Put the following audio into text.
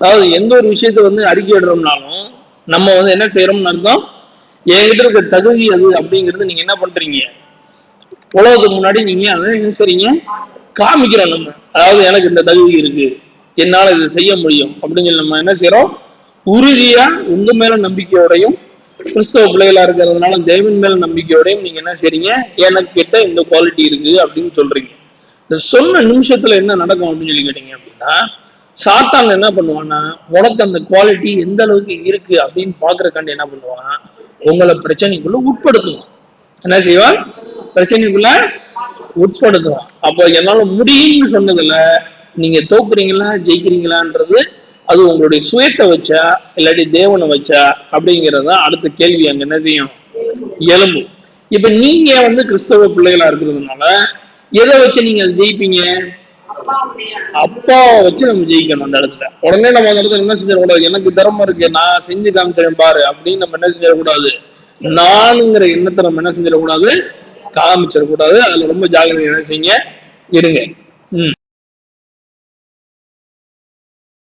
அதாவது எந்த ஒரு விஷயத்த வந்து அறிக்கையிடுறோம்னாலும் நம்ம வந்து என்ன செய்யறோம்னு அர்த்தம், என்கிட்ட இருக்க தகுதி அது அப்படிங்கிறது நீங்க என்ன பண்றீங்க, உலகத்துக்கு முன்னாடி நீங்க அதை என்ன செய்றீங்க, காமிக்கிறோம் நம்ம. அதாவது எனக்கு இந்த தகுதி இருக்கு, என்னால இதை செய்ய முடியும் அப்படின்னு சொல்லி நம்ம என்ன செய்யறோம், உறுதியா உங்க மேல நம்பிக்கையோடையும் கிறிஸ்தவ பிள்ளைகளா இருக்கிறதுனால தேவன் மேல நம்பிக்கையோடையும் நீங்க என்ன செய்றீங்க, எனக்கு கிட்ட இந்த குவாலிட்டி இருக்கு அப்படின்னு சொல்றீங்க. இந்த சொன்ன நிமிஷத்துல என்ன நடக்கும் அப்படின்னு சொல்லி கேட்டீங்க அப்படின்னா, சாத்தான் என்ன பண்ணுவான்னா, உனக்கு அந்த குவாலிட்டி எந்த அளவுக்கு இருக்கு அப்படின்னு பாக்குறக்காண்டி என்ன பண்ணுவான், உங்களை பிரச்சனைக்குள்ள உட்படுத்துவான். என்ன செய்வான், பிரச்சனைக்குள்ள உட்படுத்துவான். அப்ப என்னால முடியும்னு சொன்னதுல நீங்க தோக்குறீங்களா ஜெயிக்கிறீங்களான்றது அது உங்களுடைய சுயத்தை வச்சா இல்லாட்டி தேவனை வச்சா அப்படிங்கறத அடுத்த கேள்வி அங்க என்ன செய்யும், எழும்பும். இப்ப நீங்க வந்து கிறிஸ்தவ பிள்ளைகளா இருக்கிறதுனால எதை வச்சு நீங்க ஜெயிப்பீங்க, அப்பாவை வச்சு நம்ம ஜெயிக்கணும். அந்த இடத்துல உடனே நம்ம அந்த இடத்துல என்ன செஞ்சிடக்கூடாது, எனக்கு திறமை இருக்கு நான் செஞ்சு காமிச்சிடறேன் பாரு அப்படின்னு நம்ம என்ன செஞ்சிடக்கூடாது, நானுங்கிற எண்ணத்தை நம்ம என்ன செஞ்சிடக்கூடாது, காமிச்சிடக்கூடாது. அதுல ரொம்ப ஜாகிரதை என்ன செய்யுங்க, இருங்க.